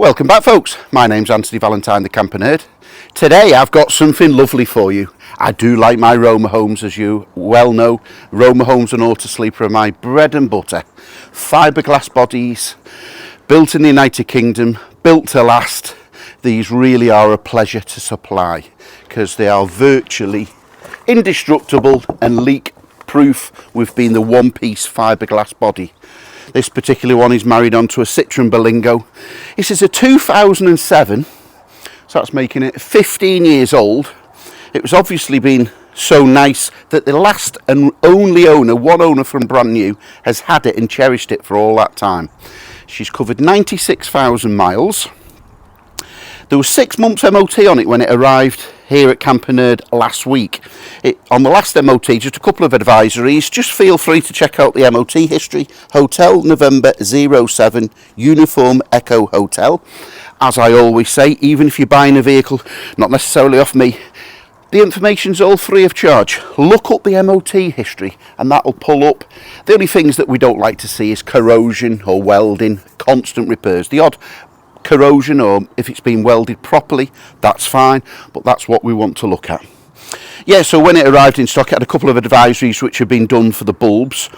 Welcome back, folks. My name's Anthony Valentine, the Camper Nerd. Today I've got something lovely for you. I do like my Romahomes, as you well know. Romahomes and Auto Sleeper are my bread and butter. Fiberglass bodies, built in the United Kingdom, built to last. These really are a pleasure to supply because they are virtually indestructible and leak proof with being the one-piece fiberglass body. This particular one is married onto a Citreon Berlingo. This is a 2007, so that's making it 15 years old. It was obviously been so nice that the last and only owner, one owner from brand new, has had it and cherished it for all that time. She's covered 96,000 miles. There was 6 months MOT on it when it arrived here at Camper Nerd last week. On the last MOT, just a couple of advisories. Just feel free to check out the MOT history. Hotel November 07 Uniform Echo Hotel. As I always say, even if you're buying a vehicle, not necessarily off me, the information's all free of charge. Look up the MOT history and that'll pull up. The only things that we don't like to see is corrosion or welding, constant repairs. The odd corrosion, or if it's been welded properly, that's fine, but that's what we want to look at. Yeah, so when it arrived in stock, it had a couple of advisories which have been done for the bulbs.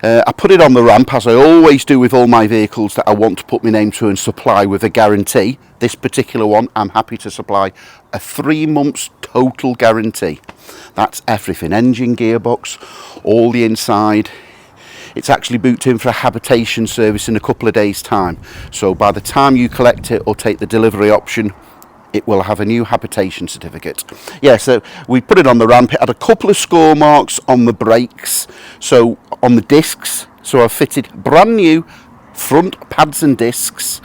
I put it on the ramp, as I always do with all my vehicles that I want to put my name to and supply with a guarantee. This particular one, I'm happy to supply a 3 months total guarantee. That's everything, engine, gearbox, all the inside. It's actually booked in for a habitation service in a couple of days' time. So by the time you collect it or take the delivery option, it will have a new habitation certificate. Yeah, so we put it on the ramp. It had a couple of score marks on the brakes, so on the discs. So I've fitted brand new front pads and discs.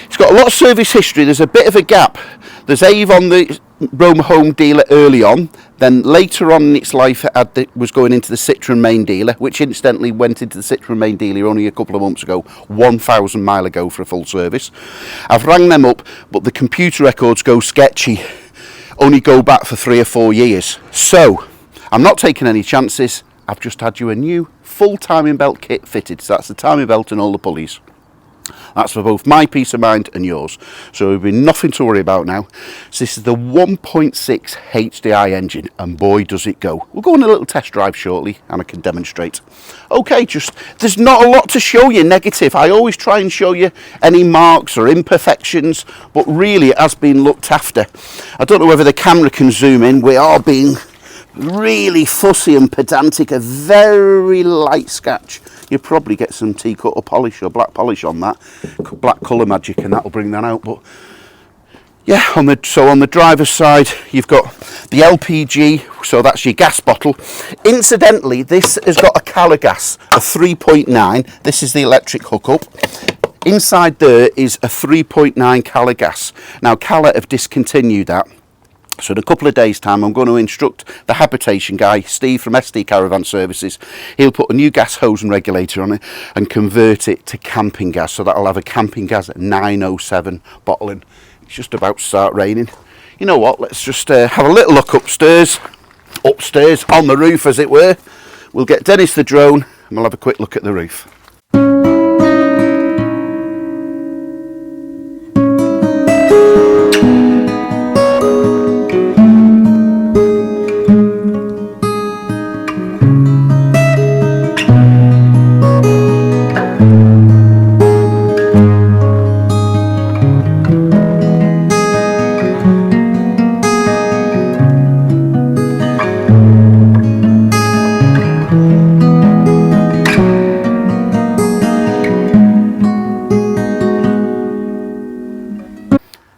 It's got a lot of service history. There's a bit of a gap. There's Ave on the Romahome dealer early on, then later on in its life it was going into the Citreon main dealer, which incidentally went into the Citreon main dealer only a couple of months ago, 1,000 mile ago for a full service. I've rang them up, but the computer records go sketchy, only go back for 3 or 4 years. So I'm not taking any chances. I've just had you a new full timing belt kit fitted, so that's the timing belt and all the pulleys. That's for both my peace of mind and yours. So there'll be nothing to worry about now. So this is the 1.6 HDI engine, and boy does it go. We'll go on a little test drive shortly and I can demonstrate. Okay, there's not a lot to show you negative. I always try and show you any marks or imperfections, but really it has been looked after. I don't know whether the camera can zoom in. We are being really fussy and pedantic, a very light scratch. You'll probably get some tea-cut or polish or black polish on that, black colour magic, and that'll bring that out. But yeah, on the driver's side, you've got the LPG, so that's your gas bottle. Incidentally, this has got a Cala gas, a 3.9. This is the electric hookup. Inside there is a 3.9 Cala gas. Now, Cala have discontinued that. So in a couple of days' time, I'm going to instruct the habitation guy, Steve from SD Caravan Services. He'll put a new gas hose and regulator on it and convert it to camping gas. So that'll have a camping gas 907 bottling. It's just about to start raining. You know what? Let's just have a little look upstairs on the roof, as it were. We'll get Dennis the drone and we'll have a quick look at the roof.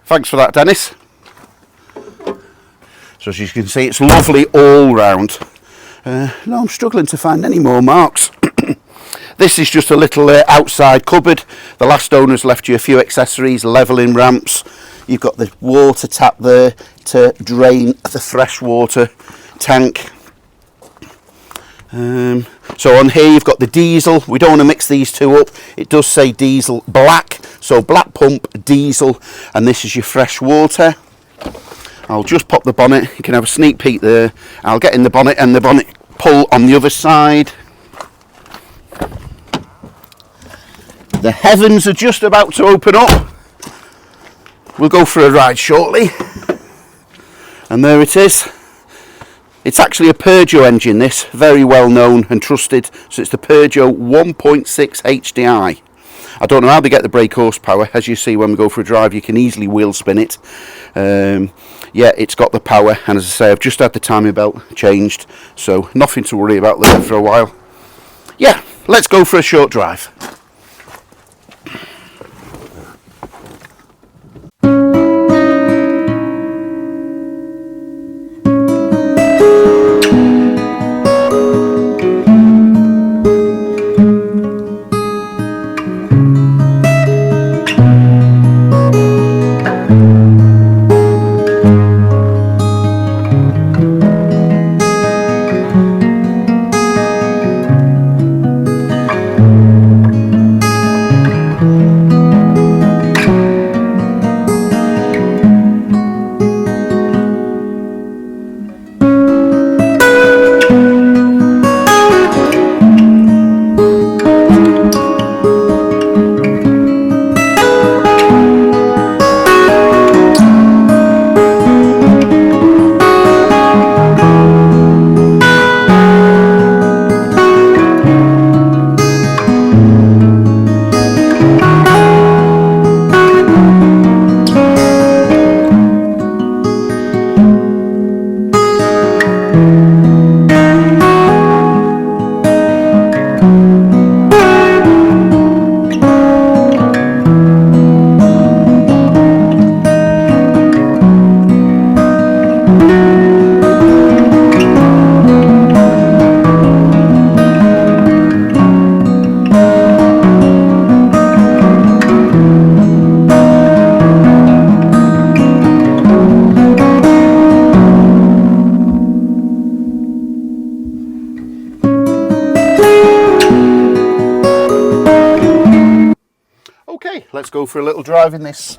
Thanks for that, Dennis. So as you can see, it's lovely all round. No, I'm struggling to find any more marks. This is just a little outside cupboard. The last owners left you a few accessories, levelling ramps. You've got the water tap there to drain the fresh water tank. So on here you've got the diesel. We don't want to mix these two up. It does say diesel black, so black pump, diesel, and this is your fresh water. I'll just pop the bonnet. You can have a sneak peek there. I'll get in the bonnet and the bonnet pull on the other side. The heavens are just about to open up. we'll go for a ride shortly. And there it is. It's actually a Peugeot engine, this, very well known and trusted. So it's the Peugeot 1.6 HDI. I don't know how they get the brake horsepower. As you see when we go for a drive, you can easily wheel spin it. Yeah, it's got the power, and as I say, I've just had the timing belt changed, so nothing to worry about there for a while. Yeah, let's go for a short drive. Okay, let's go for a little drive in this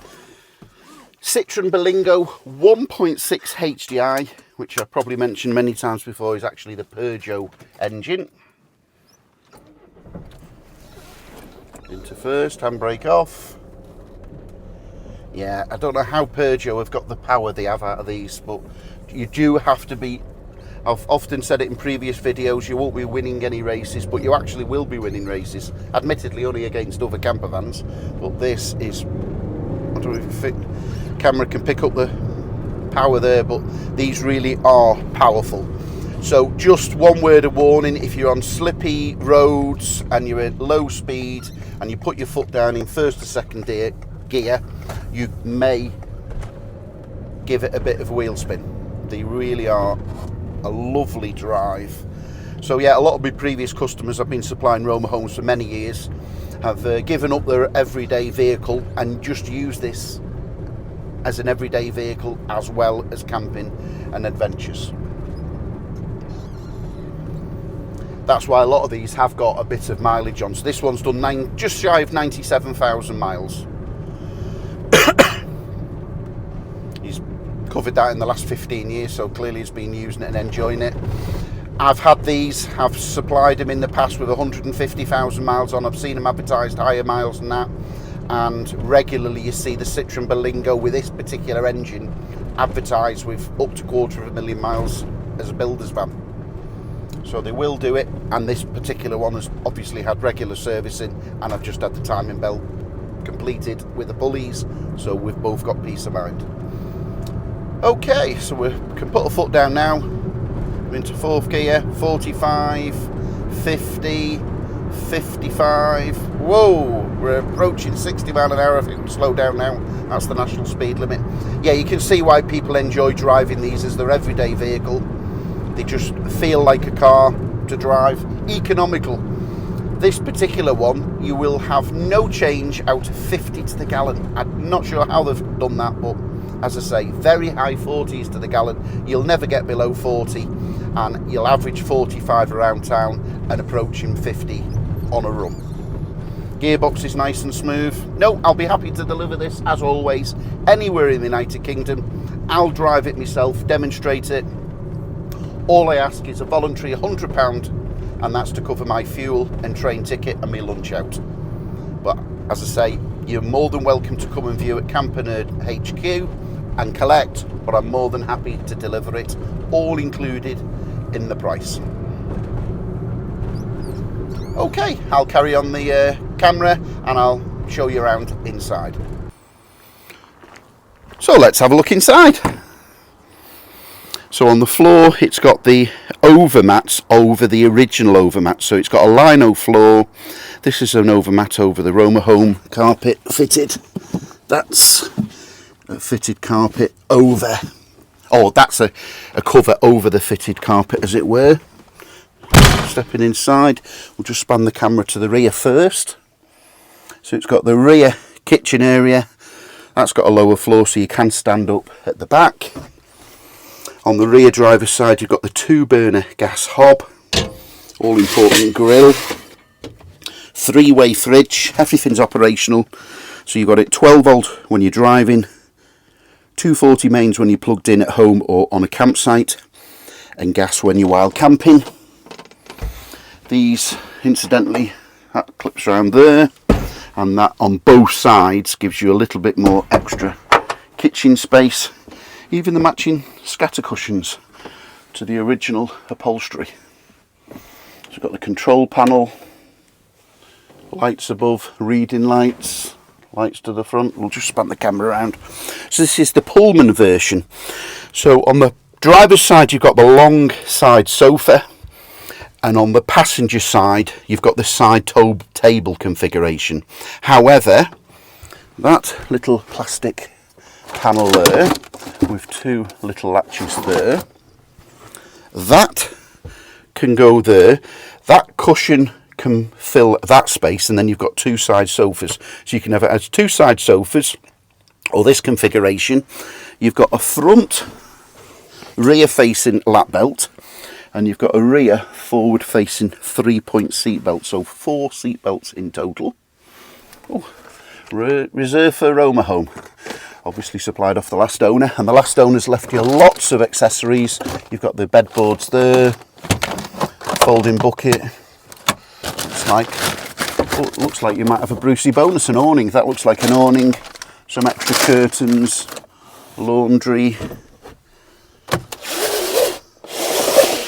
Citreon Berlingo 1.6 HDI, which I've probably mentioned many times before is actually the Peugeot engine. Into first, handbrake off. Yeah, I don't know how Peugeot have got the power they have out of these, but you do have to be, I've often said it in previous videos, you won't be winning any races, but you actually will be winning races. Admittedly only against other camper vans, but this is, I don't know if the camera can pick up the power there, but these really are powerful. So just one word of warning, if you're on slippy roads and you're at low speed and you put your foot down in first or second gear, you may give it a bit of a wheel spin. They really are a lovely drive. So yeah, a lot of my previous customers, I've been supplying Romahomes for many years, have given up their everyday vehicle and just use this as an everyday vehicle as well as camping and adventures. That's why a lot of these have got a bit of mileage on. So this one's done just shy of 97,000 miles. He's covered that in the last 15 years, so clearly he's been using it and enjoying it. I've had these, I've supplied them in the past with 150,000 miles on. I've seen them advertised higher miles than that, and regularly you see the Citreon Berlingo with this particular engine advertised with up to 250,000 miles as a builder's van. So they will do it, and this particular one has obviously had regular servicing, and I've just had the timing belt completed with the pulleys, so we've both got peace of mind. Okay, so we can put a foot down now. We're into fourth gear, 45, 50, 55. Whoa, we're approaching 60 mile an hour. I think we'll slow down now. That's the national speed limit. Yeah, you can see why people enjoy driving these as their everyday vehicle. They just feel like a car to drive. Economical. This particular one, you will have no change out of 50 to the gallon. I'm not sure how they've done that, but as I say, very high 40s to the gallon. You'll never get below 40, and you'll average 45 around town and approaching 50 on a run. Gearbox is nice and smooth. No, I'll be happy to deliver this, as always, anywhere in the United Kingdom. I'll drive it myself, demonstrate it. All I ask is a voluntary £100, and that's to cover my fuel and train ticket and my lunch out. But as I say, you're more than welcome to come and view at Camper Nerd HQ and collect, but I'm more than happy to deliver it, all included in the price. Okay, I'll carry on the camera and I'll show you around inside. So let's have a look inside. So on the floor it's got the overmats over the original overmat, so it's got a lino floor. This is an overmat over the Romahome carpet fitted. That's a fitted carpet over, oh that's a cover over the fitted carpet as it were. Stepping inside, we'll just span the camera to the rear first. So it's got the rear kitchen area, that's got a lower floor so you can stand up at the back. On the rear driver's side you've got the 2-burner gas hob, all important grill, 3-way fridge, everything's operational. So you've got it 12 volt when you're driving, 240 mains when you're plugged in at home or on a campsite, and gas when you're wild camping. These, incidentally, that clips around there, and that on both sides gives you a little bit more extra kitchen space. Even the matching scatter cushions to the original upholstery. So we've got the control panel, lights above, reading lights, lights to the front. We'll just span the camera around. So this is the Pullman version. So on the driver's side you've got the long side sofa, and on the passenger side you've got the side table configuration. However, that little plastic panel there with 2 little latches there, that can go there. That cushion can fill that space, and then you've got 2 side sofas, so you can have it as 2 side sofas, or this configuration. You've got a front rear facing lap belt, and you've got a rear forward facing 3-point seat belt, so 4 seat belts in total. Oh, reserved for Romahome, obviously supplied off the last owner, and the last owner's left you lots of accessories. You've got the bedboards there, folding bucket. Looks like you might have a Brucey bonus, an awning. That looks like an awning. Some extra curtains, laundry.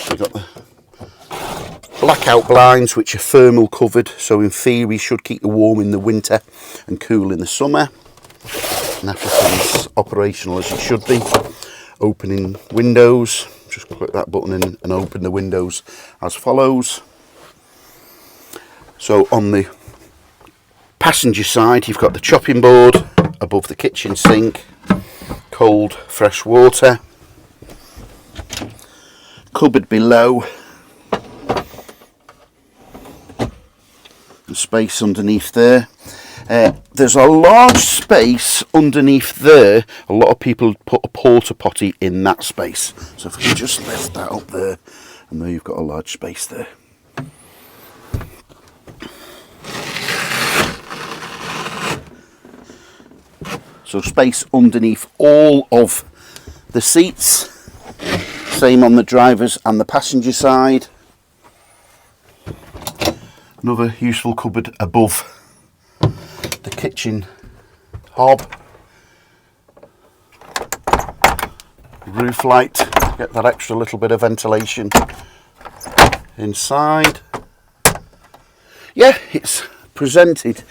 You've got the blackout blinds, which are thermal covered, so in theory should keep you warm in the winter and cool in the summer. And everything's operational as it should be. Opening windows, just click that button in and open the windows as follows. So on the passenger side you've got the chopping board above the kitchen sink, cold fresh water, cupboard below, and space underneath there. There's a large space underneath there. A lot of people put a porta potty in that space, so if I can just lift that up there, and there you've got a large space there. So space underneath all of the seats, same on the driver's and the passenger side. Another useful cupboard above the kitchen hob. Roof light, get that extra little bit of ventilation inside. Yeah, it's presented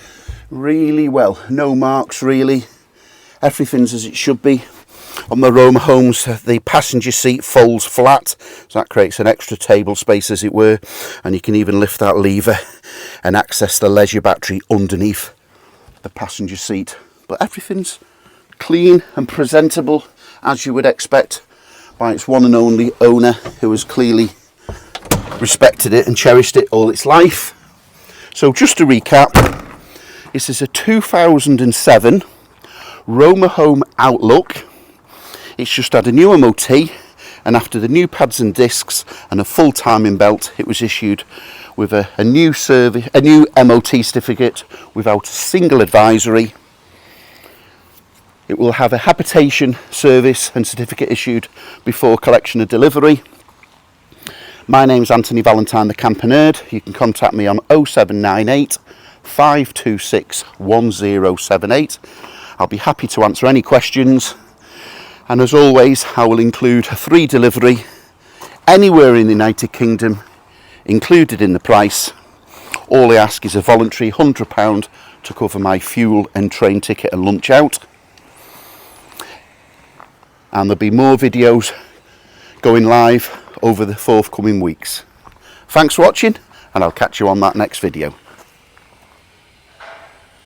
really well, no marks really. Everything's as it should be. On the Romahomes, the passenger seat folds flat, so that creates an extra table space as it were, and you can even lift that lever and access the leisure battery underneath the passenger seat. But everything's clean and presentable as you would expect by its one and only owner, who has clearly respected it and cherished it all its life. So just to recap, this is a 2007 Romahome Outlook. It's just had a new MOT, and after the new pads and discs and a full timing belt, it was issued with a new MOT certificate without a single advisory. It will have a habitation service and certificate issued before collection and delivery. My name's Anthony Valentine, the Camper Nerd. You can contact me on 0798 5261078. I'll be happy to answer any questions, and as always I will include a free delivery anywhere in the United Kingdom included in the price. All I ask is a voluntary £100 to cover my fuel and train ticket and lunch out, and there'll be more videos going live over the forthcoming weeks. Thanks for watching, and I'll catch you on that next video.